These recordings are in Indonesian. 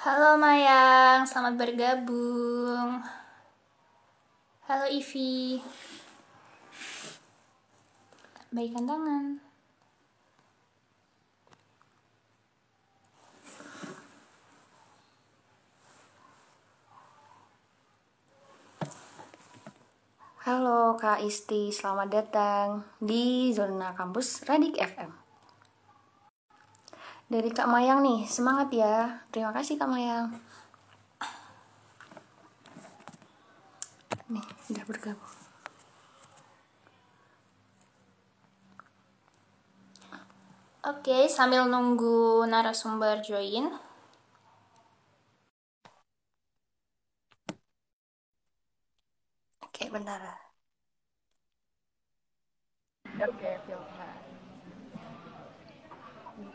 Halo Mayang, selamat bergabung. Halo Ivi, baikan tangan. Halo Kak Isti, selamat datang di Zona Kampus Radik FM. Dari Kak Mayang nih, semangat ya. Terima kasih Kak Mayang. Nih, udah bergabung. Oke, sambil nunggu narasumber join. Oke, bentar. Oke.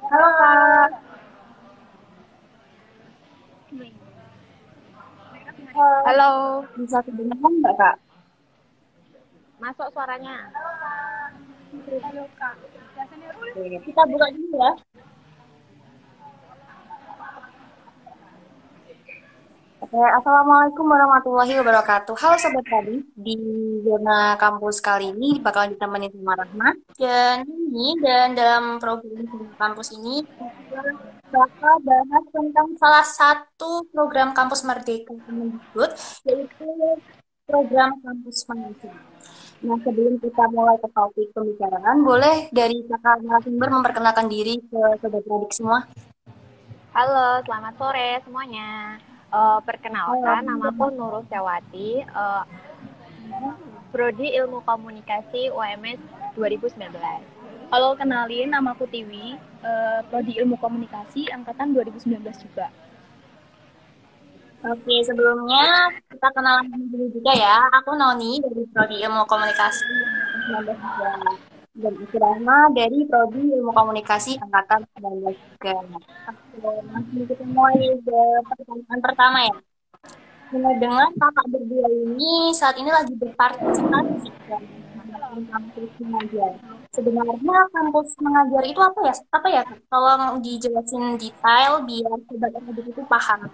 Halo Kak. Halo, Bisa kedengaran nggak Kak? masuk suaranya. Oke, kita buka dulu ya. Oke, Assalamualaikum warahmatullahi wabarakatuh. Halo Sobat Radit, di Zona Kampus kali ini bakal ditemenin sama Rahma. Dan dalam program kampus ini kita bakal bahas tentang salah satu program kampus Merdeka Kemendikbud, yaitu program kampus mengajar. Nah, sebelum kita mulai ke topik pembicaraan, boleh dari kakak narasumber memperkenalkan diri ke Sobat Radit semua? Halo, selamat sore semuanya. Perkenalkan, namaku Nurul Syawati, Prodi Ilmu Komunikasi UMS 2019. Halo, kenalin namaku Tiwi, Prodi Ilmu Komunikasi angkatan 2019 juga. Oke, sebelumnya kita kenalan dulu juga ya. Aku Noni dari Prodi Ilmu Komunikasi 2019. Dan aku Rahma dari Prodi Ilmu Komunikasi Angkatan 19 juga. Oke, langsung kita mulai ke pertanyaan pertama ya. Dengar kakak berdua ini saat ini lagi berpartisipasi dalam kampus mengajar. Sebenarnya kampus mengajar itu apa ya? Apa ya, Kak? Tolong dijelasin detail biar sobat adik itu paham.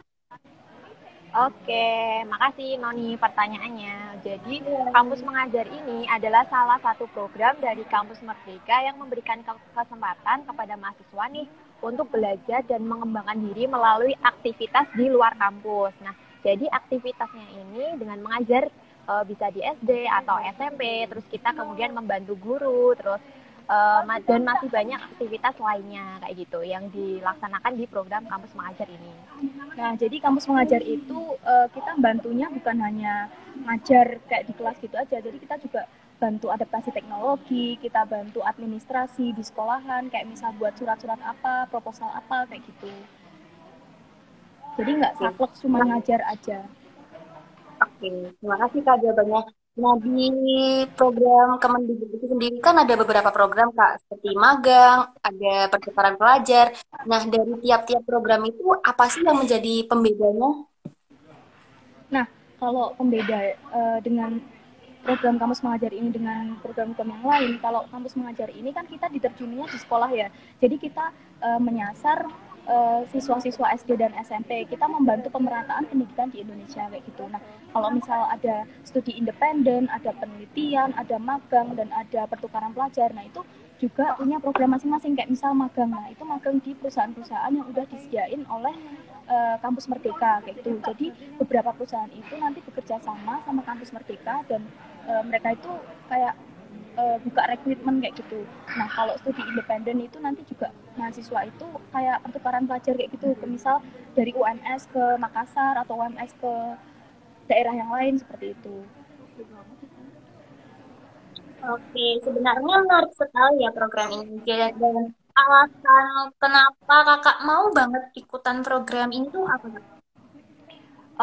Oke, makasih Noni pertanyaannya. Jadi, kampus mengajar ini adalah salah satu program dari Kampus Merdeka yang memberikan kesempatan kepada mahasiswa nih untuk belajar dan mengembangkan diri melalui aktivitas di luar kampus. Nah, jadi aktivitasnya ini dengan mengajar bisa di SD atau SMP, terus kita kemudian membantu guru, terus dan masih banyak aktivitas lainnya kayak gitu yang dilaksanakan di program kampus mengajar ini. Nah, jadi kampus mengajar itu kita bantunya bukan hanya ngajar kayak di kelas gitu aja, jadi kita juga bantu adaptasi teknologi, kita bantu administrasi di sekolahan, kayak misal buat surat-surat apa, proposal apa, kayak gitu. Jadi nggak saklek cuma ngajar aja. Oke, terima kasih Kak jawabannya. Nah, di program Kemendikbud itu sendiri kan ada beberapa program Kak, seperti magang, ada pertukaran pelajar. Nah, dari tiap-tiap program itu apa sih yang menjadi pembedanya? Nah, kalau pembeda dengan program kampus mengajar ini dengan program-program yang lain, kalau kampus mengajar ini kan kita diterjunnya di sekolah ya, jadi kita menyasar siswa-siswa SD dan SMP, kita membantu pemerataan pendidikan di Indonesia kayak gitu. Nah, kalau misal ada studi independen, ada penelitian, ada magang, dan ada pertukaran pelajar, nah itu juga punya program masing-masing, kayak misal magang. Nah, itu magang di perusahaan-perusahaan yang udah disediain oleh kampus Merdeka kayak gitu. Jadi beberapa perusahaan itu nanti bekerja sama kampus Merdeka, dan mereka itu kayak buka rekrutmen kayak gitu. Nah, kalau studi independen itu nanti juga mahasiswa itu kayak pertukaran pelajar kayak gitu, misal dari UMS ke Makassar atau UMS ke daerah yang lain seperti itu. Oke, sebenarnya menarik sekali ya program ini. Dan alasan kenapa kakak mau banget ikutan program ini tuh apa, Kak?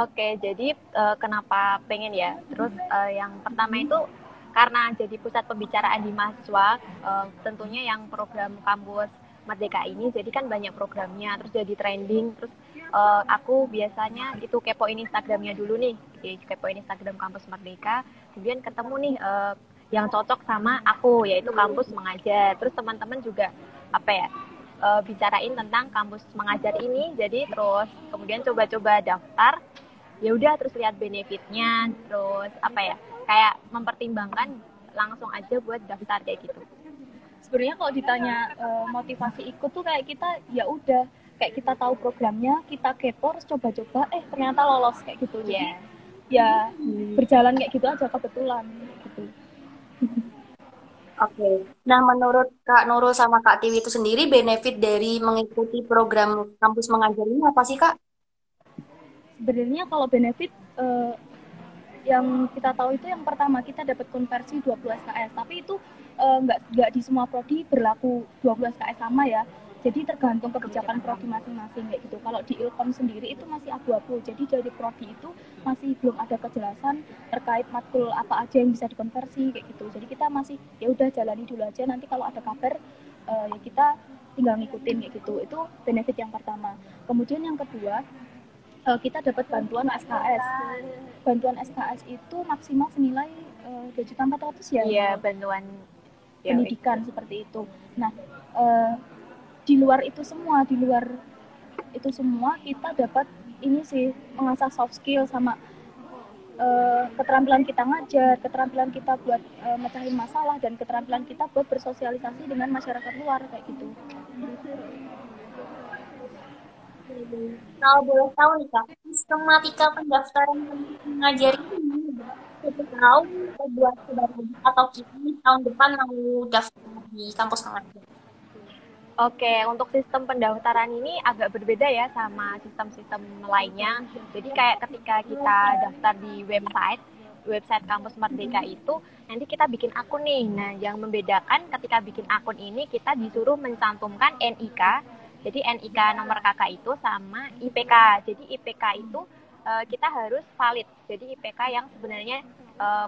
Oke, jadi kenapa pengen ya? Terus yang pertama itu karena jadi pusat pembicaraan di mahasiswa, tentunya yang program kampus Merdeka ini, jadi kan banyak programnya, terus jadi trending, terus aku biasanya itu kepoin Instagramnya dulu nih, kepoin Instagram kampus Merdeka, kemudian ketemu nih yang cocok sama aku, yaitu kampus mengajar, terus teman-teman juga apa ya? bicarain tentang kampus mengajar ini. Jadi terus kemudian coba-coba daftar, ya udah terus lihat benefitnya, terus apa ya, kayak mempertimbangkan langsung aja buat daftar kayak gitu. Sebenarnya kalau ditanya motivasi ikut tuh kayak kita ya udah kayak kita tahu programnya, kita kepo terus coba-coba ternyata lolos kayak gitu. Jadi ya berjalan kayak gitu aja kebetulan gitu. Oke. Nah, menurut Kak Nurul sama Kak Tiwi itu sendiri, benefit dari mengikuti program kampus mengajar ini apa sih, Kak? Sebenarnya kalau benefit yang kita tahu itu yang pertama kita dapat konversi 20 SKS, tapi itu nggak di semua prodi berlaku 20 SKS sama ya. Jadi tergantung kebijakan prodi masing-masing kayak gitu. Kalau di Ilkom sendiri itu masih abu-abu. Jadi dari prodi itu masih belum ada kejelasan terkait matkul apa aja yang bisa dikonversi kayak gitu. Jadi kita masih ya udah jalani dulu aja. Nanti kalau ada kabar ya kita tinggal ngikutin kayak gitu. Itu benefit yang pertama. Kemudian yang kedua kita dapat bantuan SKS. Bantuan SKS itu maksimal senilai 2.400.000 ya. Iya, bantuan pendidikan seperti itu. Nah, di luar itu semua kita dapat ini sih, mengasah soft skill sama keterampilan kita ngajar, keterampilan kita buat mecahin masalah, dan keterampilan kita buat bersosialisasi dengan masyarakat luar kayak gitu. Kalau boleh tahu nih Kak, sistematika pendaftaran mengajar ini kita tahu buat atau kita tahun depan mau daftar di kampus mengajar. Oke, untuk sistem pendaftaran ini agak berbeda ya sama sistem-sistem lainnya. Jadi kayak ketika kita daftar di website Kampus Merdeka itu, nanti kita bikin akun nih. Nah, yang membedakan ketika bikin akun ini, kita disuruh mencantumkan NIK. Jadi NIK nomor kakak itu sama IPK. Jadi IPK itu kita harus valid. Jadi IPK yang sebenarnya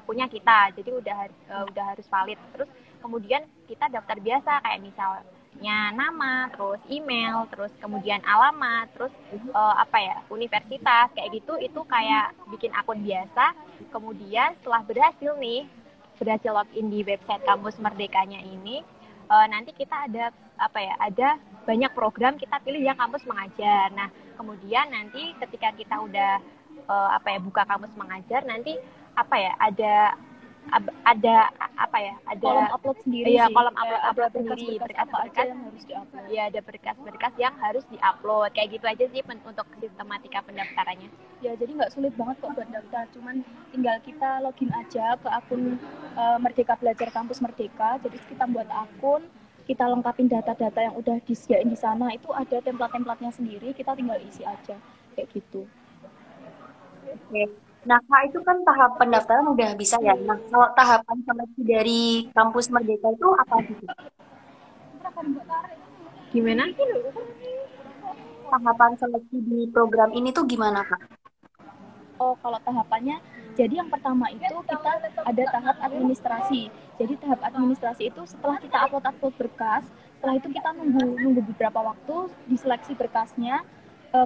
punya kita. Jadi udah harus valid. Terus kemudian kita daftar biasa kayak misalnya nama, terus email, terus kemudian alamat, terus universitas kayak gitu. Itu kayak bikin akun biasa. Kemudian setelah berhasil login di website Kampus Merdekanya ini, nanti kita ada banyak program, kita pilih yang kampus mengajar. Nah, kemudian nanti ketika kita udah buka kampus mengajar, nanti ada kolom upload sendiri. Iya, sih. kolom upload sendiri, berkas-berkas yang harus diupload. Iya, ada berkas-berkas yang harus diupload. Kayak gitu aja sih untuk sistematika pendaftarannya. Ya, jadi nggak sulit banget kok buat daftar. Cuman tinggal kita login aja ke akun Merdeka Belajar Kampus Merdeka. Jadi kita buat akun, kita lengkapin data-data yang udah disediain di sana. Itu ada template-templatenya sendiri, kita tinggal isi aja kayak gitu. Oke. Nah, Kak, itu kan tahap pendaftaran udah bisa ya. Nah, kalau tahapan seleksi dari Kampus Merdeka itu apa sih? Gimana? Tahapan seleksi di program ini tuh gimana, Kak? Oh, kalau tahapannya, jadi yang pertama itu kita ada tahap administrasi. Jadi tahap administrasi itu setelah kita upload berkas, setelah itu kita nunggu beberapa waktu diseleksi berkasnya,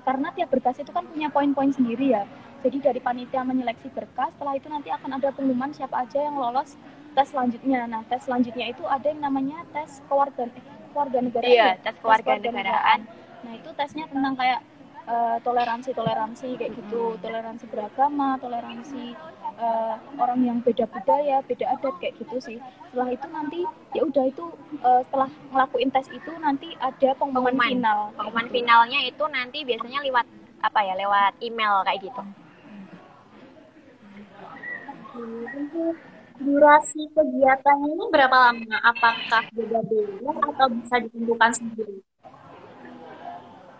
karena tiap berkas itu kan punya poin-poin sendiri ya. Jadi dari panitia menyeleksi berkas, setelah itu nanti akan ada pengumuman siapa aja yang lolos tes selanjutnya. Nah, tes selanjutnya itu ada yang namanya tes kewarganegaraan. Iya, tes kewarganegaraan. Nah, itu tesnya tentang kayak toleransi kayak gitu, toleransi beragama, toleransi orang yang beda budaya, beda adat kayak gitu sih. Setelah itu nanti ya udah itu setelah ngelakuin tes itu nanti ada pengumuman final. Pengumuman finalnya itu nanti biasanya lewat email kayak gitu. Untuk durasi kegiatannya ini berapa lama? Apakah beda-beda atau bisa ditentukan sendiri?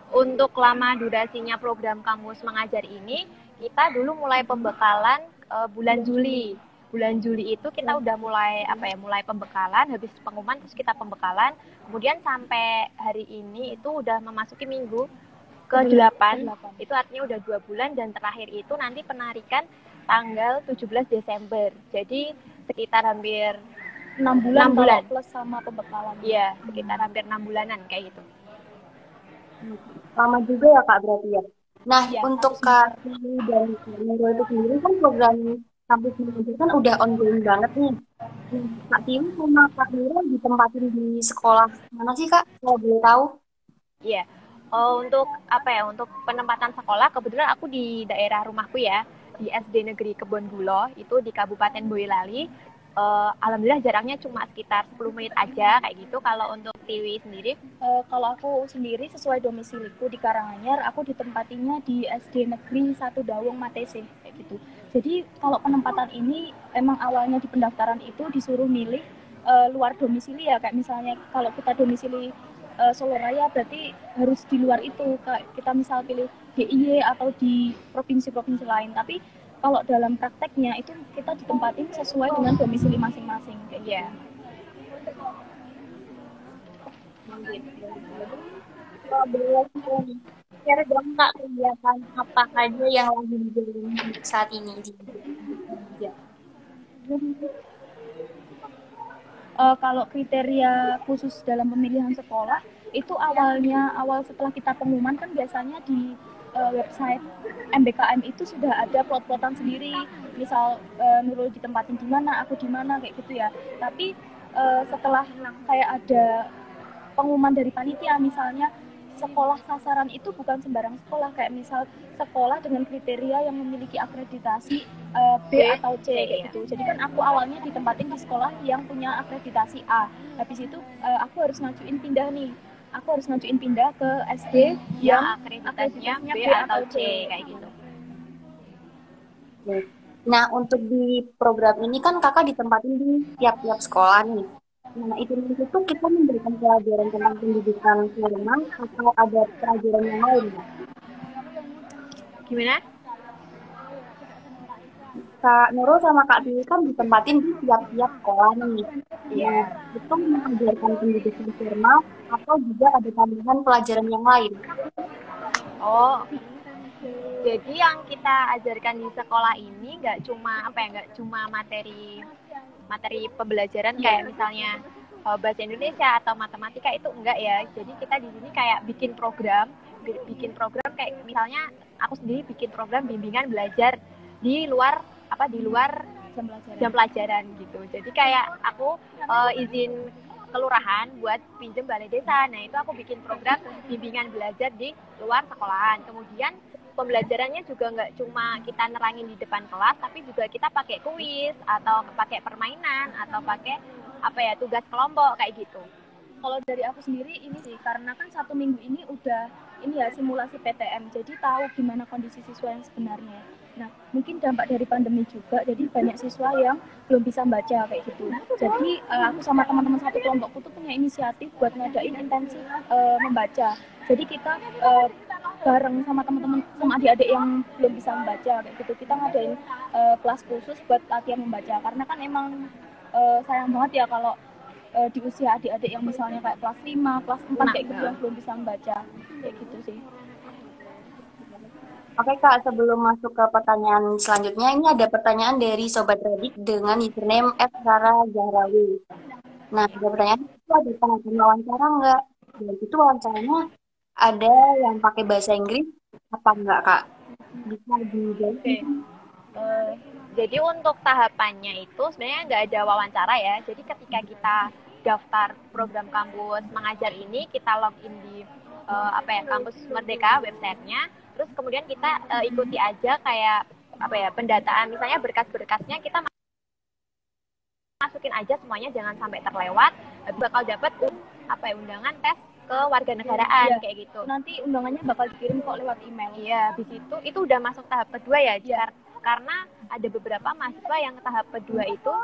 Untuk lama durasinya program kampus mengajar ini, kita dulu mulai pembekalan bulan Juli. Bulan Juli itu kita udah mulai pembekalan, habis pengumuman terus kita pembekalan. Kemudian sampai hari ini itu udah memasuki minggu ke-8. Itu artinya udah 2 bulan, dan terakhir itu nanti penarikan tanggal 17 Desember. Jadi sekitar hampir 6 bulan plus sama pembekalan. Iya, sekitar hampir 6 bulanan kayak gitu. Lama juga ya, Kak, berarti ya. Nah, ya, untuk Kak dan Nurul itu sendiri kan program kampus mengajar kan udah ongoing banget nih. Kak Tiwi sama Kak Nurul ditempatin di sekolah mana sih, Kak? Kalau boleh tahu? Iya. Untuk apa ya? Untuk penempatan sekolah, kebetulan aku di daerah rumahku ya, di SD Negeri Kebonbulo, itu di Kabupaten Boyolali. Alhamdulillah jaraknya cuma sekitar 10 menit aja kayak gitu. Kalau untuk Tiwi sendiri, Kalau aku sendiri sesuai domisiliku di Karanganyar, aku ditempatinya di SD Negeri 1 Dawung Matese kayak gitu. Jadi kalau penempatan ini emang awalnya di pendaftaran itu disuruh milih luar domisili ya, kayak misalnya kalau kita domisili Solo Raya berarti harus di luar itu, kayak kita misal pilih DIY atau di provinsi-provinsi lain. Tapi kalau dalam prakteknya itu kita ditempatin sesuai dengan domisili masing-masing kayak gitu. ya. Kalau boleh share dong Kak kegiatan apa aja yang lagi dijalani saat ini di Jogja. Kalau kriteria khusus dalam pemilihan sekolah itu awal setelah kita pengumuman kan biasanya di website MBKM itu sudah ada plot-plotan sendiri, misal Nurul ditempatin di mana, aku di mana kayak gitu ya. Tapi setelah kayak ada pengumuman dari panitia, misalnya sekolah sasaran itu bukan sembarang sekolah, kayak misal sekolah dengan kriteria yang memiliki akreditasi B atau C kayak gitu. Jadi kan aku awalnya ditempatin di sekolah yang punya akreditasi A. Habis itu aku harus ngajuin pindah nih. Aku harus ngajuin pindah ke SD yang akreditasinya B atau C kayak gitu. Nah, untuk di program ini kan kakak ditempatin di tiap-tiap sekolah nih. Nah, itu kita memberikan pelajaran tentang pendidikan formal atau ada pelajaran yang lain? Gimana? Kak Nurul sama Kak Tiwi kan ditempatin di tiap-tiap sekolah nih. Iya. Itu mengajarkan pendidikan formal atau juga ada tambahan pelajaran yang lain? Oh, jadi yang kita ajarkan di sekolah ini nggak cuma materi pembelajaran kayak misalnya bahasa Indonesia atau matematika, itu enggak ya. Jadi kita di sini kayak bikin program kayak misalnya aku sendiri bikin program bimbingan belajar di luar jam pelajaran gitu. Jadi kayak aku izin kelurahan buat pinjem balai desa. Nah, itu aku bikin program bimbingan belajar di luar sekolahan. Kemudian pembelajarannya juga nggak cuma kita nerangin di depan kelas, tapi juga kita pakai kuis atau pakai permainan atau pakai tugas kelompok kayak gitu. Kalau dari aku sendiri ini sih, karena kan 1 minggu ini udah simulasi PTM, jadi tahu gimana kondisi siswa yang sebenarnya. Nah, mungkin dampak dari pandemi juga, jadi banyak siswa yang belum bisa baca kayak gitu. Jadi aku sama teman-teman satu kelompokku tuh punya inisiatif buat ngadain intensif membaca. Jadi kita bareng sama teman-teman, sama adik-adik yang belum bisa membaca kayak gitu, kita ngadain kelas khusus buat latihan membaca. Karena kan emang sayang banget ya kalau di usia adik-adik yang misalnya kayak kelas 5, kelas 4 kayak gitu yang belum bisa membaca kayak gitu sih. Oke Kak, sebelum masuk ke pertanyaan selanjutnya, ini ada pertanyaan dari Sobat Reddit dengan username @sarah_zahrawi. Nah, ada pertanyaan, itu ada pengajuan wawancara nggak? Dan itu wawancaranya ada yang pakai bahasa Inggris apa enggak Kak? Bisa dijawab? Jadi untuk tahapannya itu sebenarnya nggak ada wawancara ya. Jadi ketika kita daftar program kampus mengajar ini, kita login di Kampus Merdeka websitenya. Terus kemudian kita ikuti aja kayak pendataan, misalnya berkas-berkasnya kita masukin aja semuanya, jangan sampai terlewat. Bakal dapat undangan tes kewarganegaraan kayak gitu. Nanti undangannya bakal dikirim kok lewat email. Iya, habis itu udah masuk tahap kedua ya. Karena ada beberapa mahasiswa yang tahap kedua itu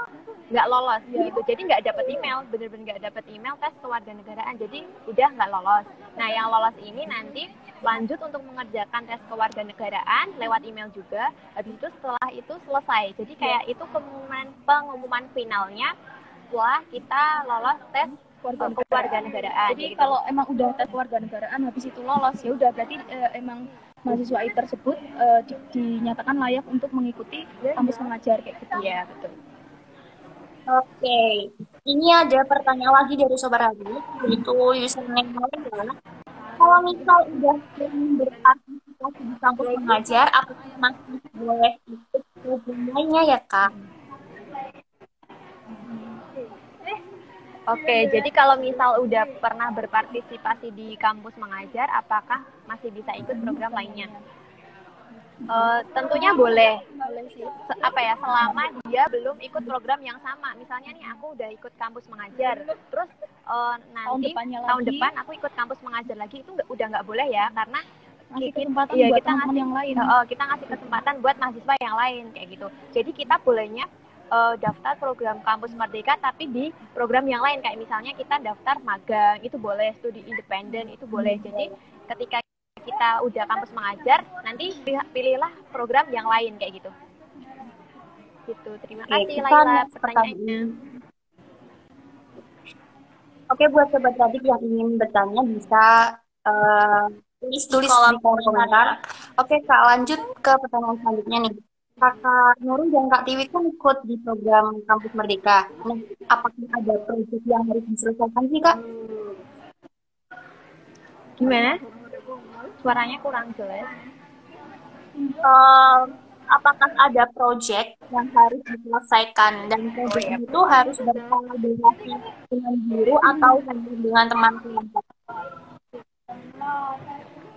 nggak lolos gitu, jadi nggak dapat email, bener-bener nggak dapat email tes kewarganegaraan, jadi udah nggak lolos. Nah, yang lolos ini nanti lanjut untuk mengerjakan tes kewarganegaraan lewat email juga. Habis itu setelah itu selesai, jadi kayak itu pengumuman finalnya setelah kita lolos tes kewarganegaraan. Jadi gitu. Kalau emang udah tes kewarganegaraan habis itu lolos, ya udah berarti emang mahasiswa tersebut dinyatakan layak untuk mengikuti kampus mengajar kayak gitu. Iya, betul. Oke, ini ada pertanyaan lagi dari Sobat Radio, yaitu username adalah, kalau misal udah sering berpartisipasi di kampus mengajar, apakah masih boleh ikut program lainnya ya Kak? Oke, jadi kalau misal udah pernah berpartisipasi di kampus mengajar, apakah masih bisa ikut program lainnya? Tentunya boleh. Boleh sih. Apa ya, selama dia belum ikut program yang sama. Misalnya nih aku udah ikut kampus mengajar, terus nanti tahun depan aku ikut kampus mengajar lagi, itu udah nggak boleh ya, karena Ngasih kesempatan buat kita teman-teman ngasih yang lain. kita ngasih kesempatan buat mahasiswa yang lain kayak gitu. Jadi kita bolehnya daftar program kampus Merdeka tapi di program yang lain, kayak misalnya kita daftar magang itu boleh, studi independen itu boleh. Jadi ketika kita udah kampus mengajar, nanti pilihlah program yang lain kayak gitu. Gitu. Terima kasih Laila pertanyaannya. Oke, buat sobat Radik yang ingin bertanya bisa tulis di kolom komentar. Oke, Kak, lanjut ke pertanyaan selanjutnya nih. Kakak Nurul dan Kak Tiwi kan ikut di program Kampus Merdeka. Nah, apakah ada proyek yang harus diselesaikan sih, Kak? Gimana? Suaranya kurang jelas. Apakah ada proyek yang harus diselesaikan dan proyek itu harus berkolaborasi dengan guru atau dengan teman-teman?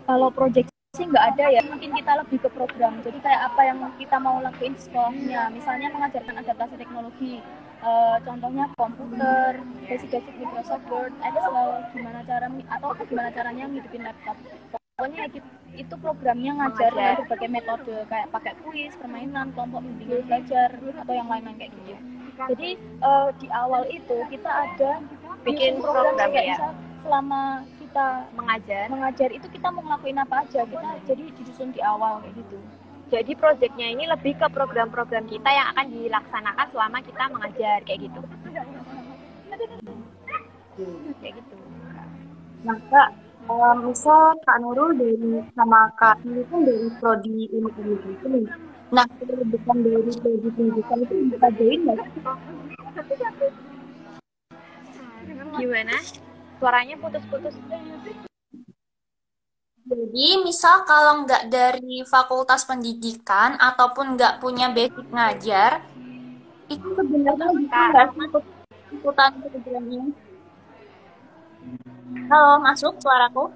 Kalau proyek sih nggak ada ya, mungkin kita lebih ke program. Jadi kayak apa yang kita mau lakuin di sekolahnya, misalnya mengajarkan adaptasi teknologi, contohnya komputer, basic-basic Microsoft Word, Excel, gimana caranya ngidupin laptop. Pokoknya itu programnya ngajar dengan berbagai metode, kayak pakai kuis, permainan, kelompok bimbingan belajar, atau yang lain-lain kayak gitu. Jadi di awal itu kita ada bikin program kayak misal selama kita mengajar itu kita mau ngelakuin apa aja, kita jadi disusun di awal kayak gitu. Jadi proyeknya ini lebih ke program-program kita yang akan dilaksanakan selama kita mengajar kayak gitu. Kayak gitu. Nah, Kak, misal Kak Nurul sama Kak Tiwi kan dari prodi ilmu pendidikan nih. Nah, bukan dari prodi pendidikan itu bisa join nggak? Gimana? Suaranya putus-putus. Jadi, misal kalau nggak dari fakultas pendidikan ataupun nggak punya basic ngajar, itu sebenarnya bisa nggak sih ikutan program ini? Halo, masuk suaraku?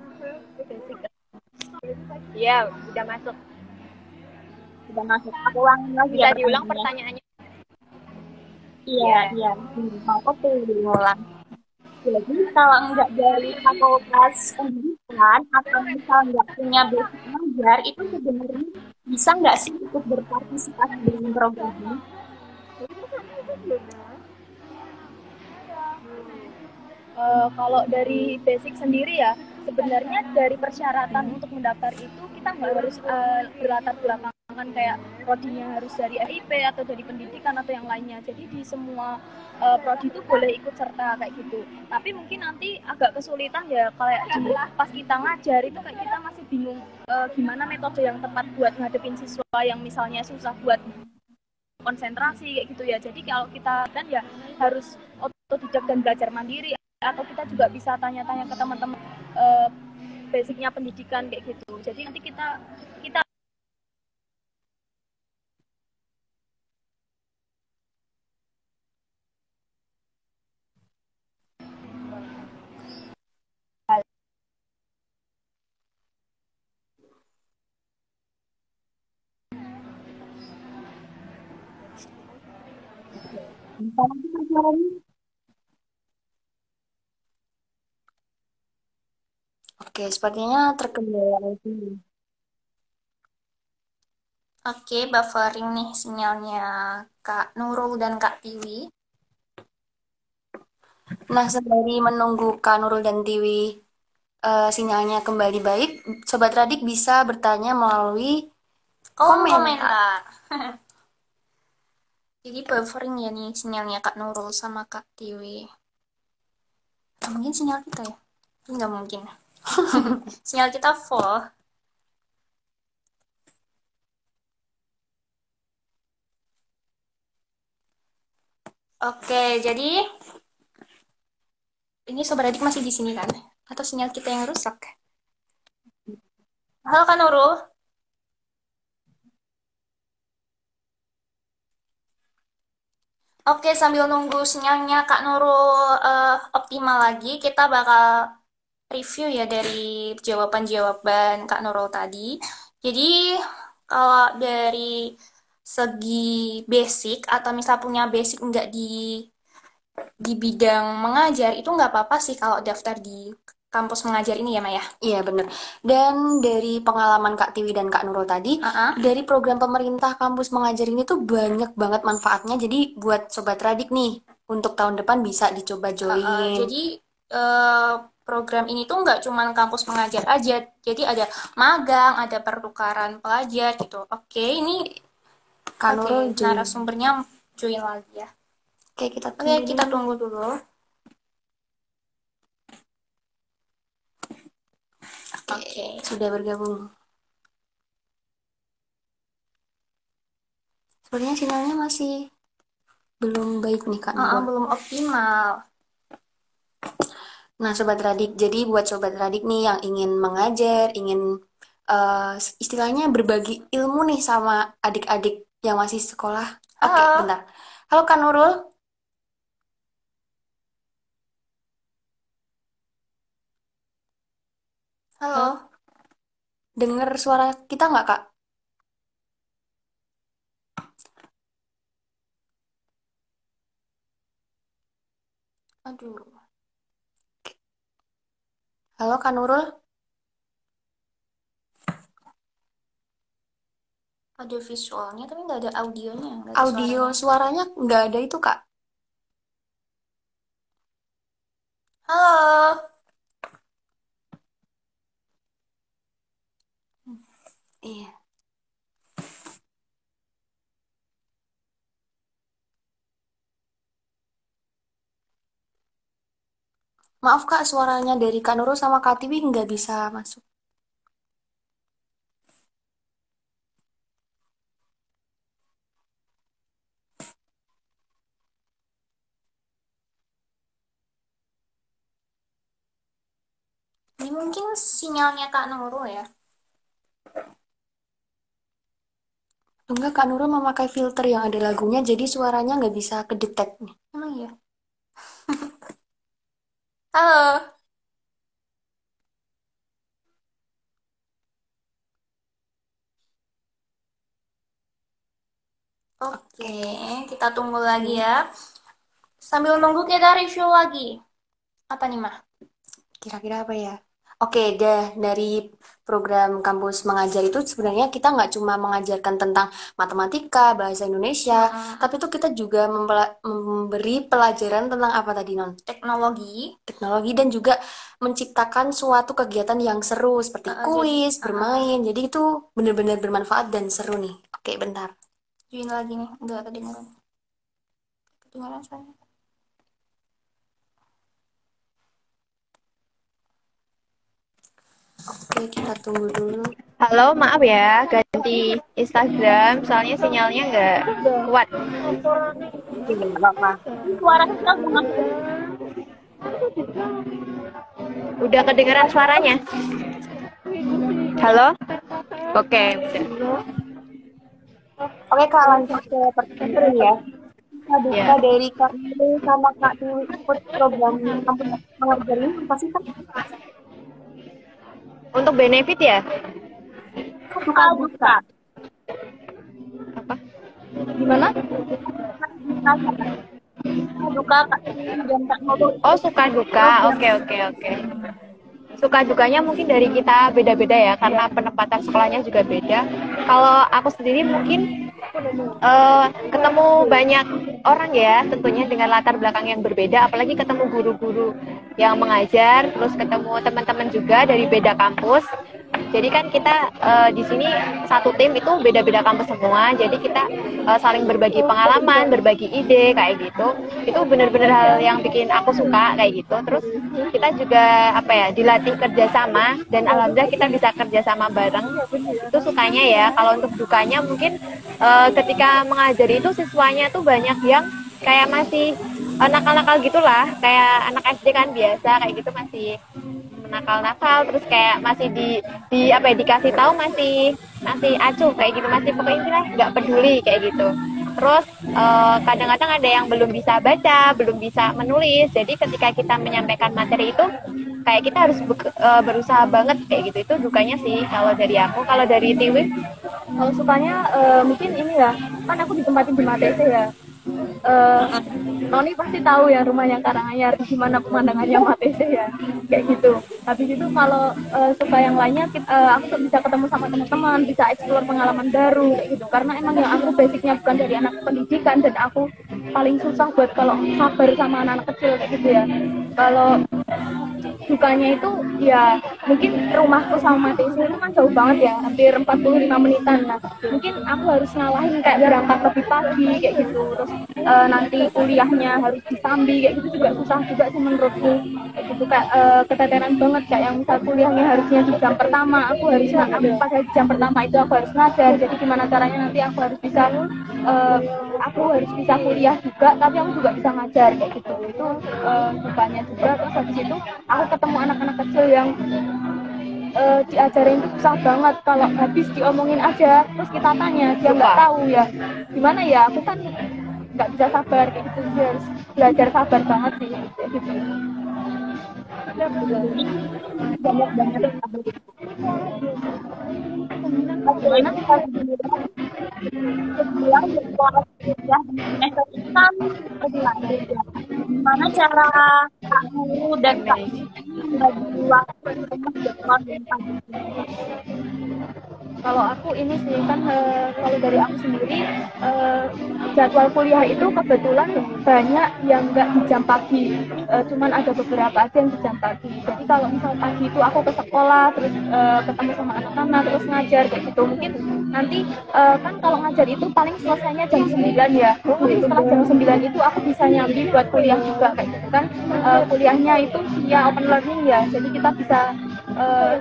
Iya, udah masuk. Udah masuk. Aku ulangin lagi bisa ya. Diulang pertanyaannya. Iya. Oke, diulang. Jadi kalau nggak dari fakultas pendidikan atau misal nggak punya basic ngajar, itu sebenarnya bisa nggak sih ikut berpartisipasi dalam program ini? Kalau dari basic sendiri ya, sebenarnya dari persyaratan untuk mendaftar itu kita nggak harus berlatar belakang kayak prodinya harus dari FIP atau dari pendidikan atau yang lainnya. Jadi di semua prodi itu boleh ikut serta kayak gitu. Tapi mungkin nanti agak kesulitan ya kayak pas kita ngajar itu kayak kita masih bingung gimana metode yang tepat buat ngadepin siswa yang misalnya susah buat konsentrasi kayak gitu ya. Jadi kalau kita kan ya harus otodidak dan belajar mandiri, atau kita juga bisa tanya-tanya ke teman-teman basicnya pendidikan kayak gitu. Jadi nanti kita Oke, sepertinya terkendala lagi. Oke, buffering nih sinyalnya Kak Nurul dan Kak Tiwi. Nah, sembari menunggu Kak Nurul dan Tiwi sinyalnya kembali baik, Sobat Radik bisa bertanya melalui komentar. Jadi buffering ya nih sinyalnya Kak Nurul sama Kak Tiwi. Mungkin sinyal kita ya? Nggak mungkin. Sinyal kita full. Oke, jadi ini Sobat Adik masih di sini kan? Atau sinyal kita yang rusak? Halo Kak Nurul. Oke, sambil nunggu sinyalnya Kak Nurul optimal lagi, kita bakal review ya dari jawaban-jawaban Kak Nurul tadi. Jadi, kalau dari segi basic atau misal punya basic nggak di bidang mengajar, itu nggak apa-apa sih kalau daftar di kampus mengajar ini ya, Maya? Iya bener. Dan dari pengalaman Kak Tiwi dan Kak Nurul tadi, dari program pemerintah kampus mengajar ini tuh banyak banget manfaatnya. Jadi buat sobat Radik nih, untuk tahun depan bisa dicoba join. Jadi program ini tuh nggak cuma kampus mengajar aja, jadi ada magang, ada pertukaran pelajar gitu. Oke, ini Kak Nurul join. narasumbernya join lagi ya. Oke, kita Oke, kita tunggu dulu. Oke, sudah bergabung. Sepertinya sinyalnya masih belum baik nih Kak Nurul. Belum optimal. Nah, Sobat Radik, jadi buat Sobat Radik nih yang ingin mengajar, ingin istilahnya berbagi ilmu nih sama adik-adik yang masih sekolah. Oke, bentar. Halo Kak Nurul. Halo. Dengar suara kita nggak, Kak? Aduh. Halo Kak Nurul. Ada visualnya tapi nggak ada audionya. Nggak ada Audio suaranya nggak ada itu, Kak. Halo. Iya. Maaf Kak, suaranya dari Kak Nurul sama Kak Tiwi nggak bisa masuk. Ini mungkin sinyalnya Kak Nurul ya. Enggak, Kak Nurul memakai filter yang ada lagunya, jadi suaranya nggak bisa kedetek nih. Emang iya? Halo. Oke, kita tunggu lagi ya. Sambil nunggu kita review lagi. Apa nih, Mah? Kira-kira apa ya? Oke, dari program kampus mengajar itu sebenarnya kita nggak cuma mengajarkan tentang matematika, bahasa Indonesia, tapi itu kita juga memberi pelajaran tentang apa tadi, Non? Teknologi dan juga menciptakan suatu kegiatan yang seru seperti kuis, bermain. Jadi itu benar-benar bermanfaat dan seru nih. Oke, bentar. Join lagi nih, nggak kedengeran. Kedengeran saya. Oke, kita tunggu dulu. Halo, maaf ya, ganti Instagram, soalnya sinyalnya nggak kuat. Suara kita udah kedengeran suaranya? Halo? Oke, udah. Oke, Kak, lanjut ke pertanyaan ya. Duka dari Kak Nurul sama Kak Tiwi ikut program kampus mengajar ini apa sih, Kak? Untuk benefit ya? Duka. Apa? Gimana? Duka Kak dan Kak Nurul. Oh, suka duka. Oke. Suka dukanya mungkin dari kita beda-beda ya, karena penempatan sekolahnya juga beda. Kalau aku sendiri mungkin ketemu banyak orang ya, tentunya dengan latar belakang yang berbeda, apalagi ketemu guru-guru yang mengajar, terus ketemu teman-teman juga dari beda kampus. Jadi kan kita di sini satu tim itu beda-beda kampus semua, jadi kita saling berbagi pengalaman, berbagi ide kayak gitu. Itu benar-benar hal yang bikin aku suka kayak gitu. Terus kita juga dilatih kerjasama, dan alhamdulillah kita bisa kerjasama bareng. Itu sukanya ya. Kalau untuk dukanya mungkin ketika mengajari itu siswanya tuh banyak yang kayak masih nakal-nakal gitulah, kayak anak SD kan biasa kayak gitu, masih nakal-nakal, terus kayak masih dikasih tahu masih acuh kayak gitu, masih pokoknya nggak peduli kayak gitu. Terus kadang-kadang ada yang belum bisa baca, belum bisa menulis. Jadi ketika kita menyampaikan materi itu kayak kita harus berusaha banget kayak gitu. Itu dukanya sih kalau dari aku. Kalau dari Tiwi, kalau sukanya mungkin ini ya, kan aku ditempatin di Matese ya. Noni pasti tahu ya rumahnya Karanganyar, gimana pemandangannya Matese ya, kayak gitu. Habis itu kalau suka yang lainnya, aku tuh bisa ketemu sama teman-teman, bisa explore pengalaman baru kayak gitu. Karena emang yang aku basicnya bukan dari anak pendidikan, dan aku paling susah buat kalau sabar sama anak-anak kecil kayak gitu ya. Kalau dukanya itu ya mungkin rumahku sama Matese itu kan jauh banget ya, hampir 45 menitan. Nah mungkin aku harus ngalahin kayak berangkat lebih pagi kayak gitu, terus nanti kuliahnya harus disambi kayak gitu juga susah juga sih menurutku kayak gitu. Kayak keteteran banget, kayak yang misal kuliahnya harusnya di jam pertama, aku harus pada jam pertama itu aku harus ngajar. Jadi gimana caranya nanti aku harus bisa kuliah juga tapi aku juga bisa ngajar kayak gitu. Itu dukanya juga. Terus habis itu aku ketemu anak-anak kecil yang diajarin itu susah banget, kalau habis diomongin aja terus kita tanya dia nggak tahu ya gimana ya, aku kan nggak bisa sabar kayak gitu. Dia harus belajar sabar banget sih kayak gitu. Banyak banget bagaimana kita bilang bahwa ya semester itu kan belajar ya. Gimana cara Kak Nuru dan Kak bagi waktu untuk jadwal dan pagi? Kalau aku ini sih kan kalau dari aku sendiri jadwal kuliah itu kebetulan banyak yang nggak di jam pagi, cuman ada beberapa aja yang di jam pagi. Jadi kalau misal pagi itu aku ke sekolah terus ketemu sama anak-anak terus ngajar kayak gitu. Mungkin nanti kan kalau ngajar itu paling selesainya jam 9 ya. Mungkin setelah jam 9 itu aku bisa nyambi buat kuliah juga kayak gitu kan. Kuliahnya itu via open learning ya. Jadi kita bisa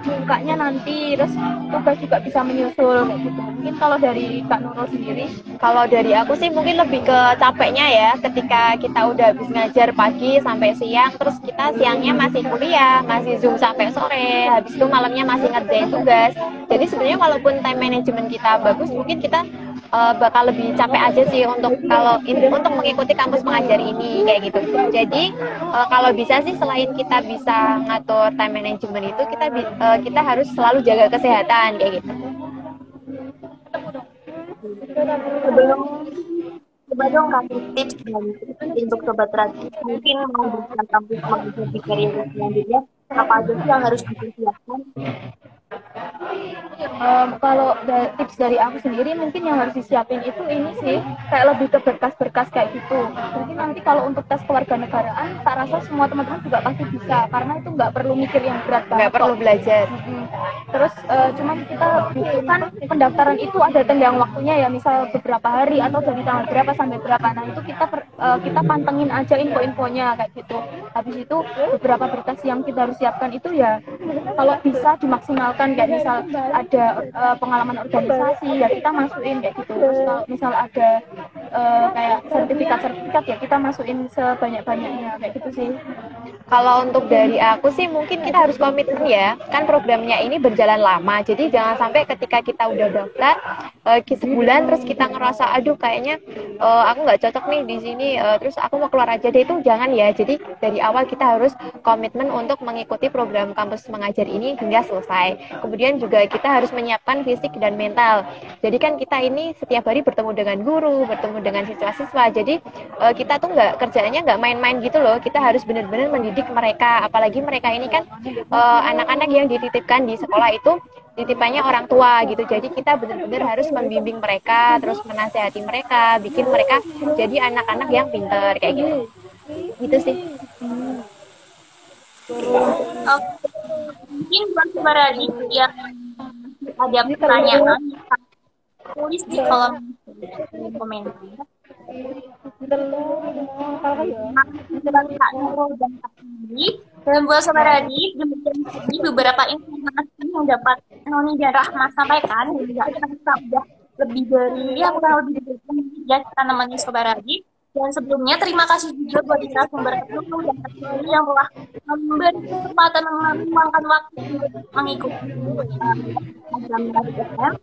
bukanya nanti, terus tugas juga bisa menyusul kayak gitu. Mungkin kalau dari Kak Nurul sendiri? Kalau dari aku sih mungkin lebih ke capeknya ya, ketika kita udah habis ngajar pagi sampai siang, terus kita siangnya masih kuliah, masih Zoom sampai sore, habis itu malamnya masih ngerjain tugas. Jadi sebenarnya walaupun time management kita bagus, mungkin kita bakal lebih capek aja sih untuk mengikuti kampus mengajar ini kayak gitu. Jadi kalau bisa sih selain kita bisa ngatur time management itu, kita harus selalu jaga kesehatan kayak gitu. Sebelum coba dong kasih tips dan untuk sobat Radit mungkin mau bukan kampus mengajar di karir selanjutnya, apa aja sih yang harus dipersiapkan? Kalau tips dari aku sendiri mungkin yang harus disiapin itu ini sih, kayak lebih ke berkas-berkas kayak gitu. Mungkin nanti kalau untuk tes kewarganegaraan tak rasa semua teman-teman juga pasti bisa, karena itu nggak perlu mikir yang berat banget, nggak perlu belajar. Terus cuman kita butuhkan pendaftaran itu ada tenggang waktunya ya, misal beberapa hari atau dari tanggal berapa sampai berapa. Nah itu kita pantengin aja info-infonya kayak gitu. Habis itu beberapa berkas yang kita harus siapkan itu ya kalau bisa dimaksimalkan, kayak misal ada pengalaman organisasi ya kita masukin kayak gitu. Terus kalau misal ada kayak sertifikat ya kita masukin sebanyak-banyaknya kayak gitu sih. Kalau untuk dari aku sih mungkin kita harus komitmen ya, kan programnya ini berjalan lama, jadi jangan sampai ketika kita udah daftar sebulan terus kita ngerasa aduh kayaknya aku nggak cocok nih di sini, terus aku mau keluar aja deh, itu jangan ya. Jadi dari awal kita harus komitmen untuk mengikuti program kampus mengajar ini hingga selesai. Kemudian juga kita harus menyiapkan fisik dan mental. Jadi kan kita ini setiap hari bertemu dengan guru, bertemu dengan siswa-siswa, jadi kita tuh kerjaannya nggak main-main gitu loh. Kita harus benar-benar mendidik mereka, apalagi mereka ini kan anak-anak yang dititipkan di sekolah itu titipannya orang tua gitu. Jadi kita benar-benar harus membimbing mereka, terus menasehati mereka, bikin mereka jadi anak-anak yang pintar kayak gitu. Gitu sih. Mungkin buat Sobat Radit yang ada pertanyaan tulis di kolom komentar. Kak Nurul dan Kak Nuri. Dan buat Sobat Radit, demikian tadi beberapa informasi yang dapat Noni dan Rahma sampaikan. Dan juga kita udah lebih dari kurang lebih dari ya kita namanya Sobat Radit. Dan sebelumnya terima kasih juga buat narasumber tertentu dan terpilih yang telah memberi kesempatan meluangkan waktu untuk mengikuti program Menarik FM.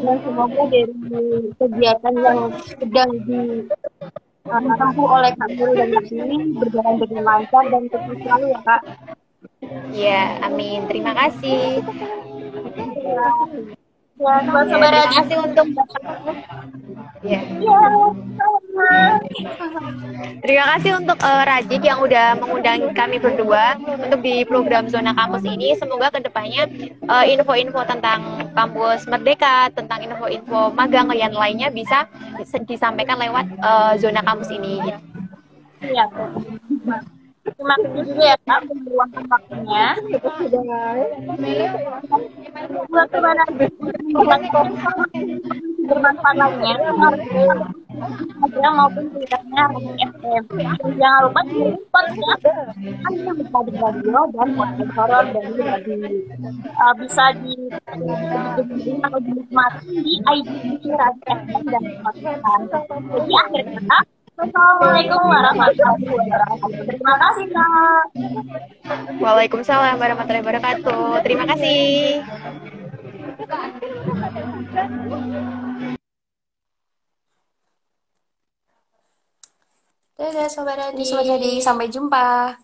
Dan semoga dari kegiatan yang sedang ditempuh oleh Kak Nurul dan Kak Dini berjalan dengan lancar dan sukses selalu ya Kak. Ya, amin. Terima kasih. Ya, sobat-sobat Terima Raji. kasih untuk ya. Ya, sama. Terima kasih untuk Rajik yang udah mengundang kami berdua untuk di program Zona Kampus ini. Semoga kedepannya info-info tentang kampus Merdeka, tentang info-info magang yang lainnya bisa disampaikan lewat Zona Kampus ini. Iya, terima kasih juga ya Kak untuk meluangkan waktunya. Buat sobat Raji bermanfaat lainnya, magang maupun tulisannya FM. Jangan lupa kirim podcast hanya bisa di radio dan podcast horor dari radio. Bisa didengar atau dinikmati di ID Radio FM dan podcast. Jadi akhir kata, Assalamualaikum warahmatullahi wabarakatuh. Terima kasih Kak. Waalaikumsalam warahmatullahi wabarakatuh. Terima kasih. Dadah Sobat Radi, sampai jumpa.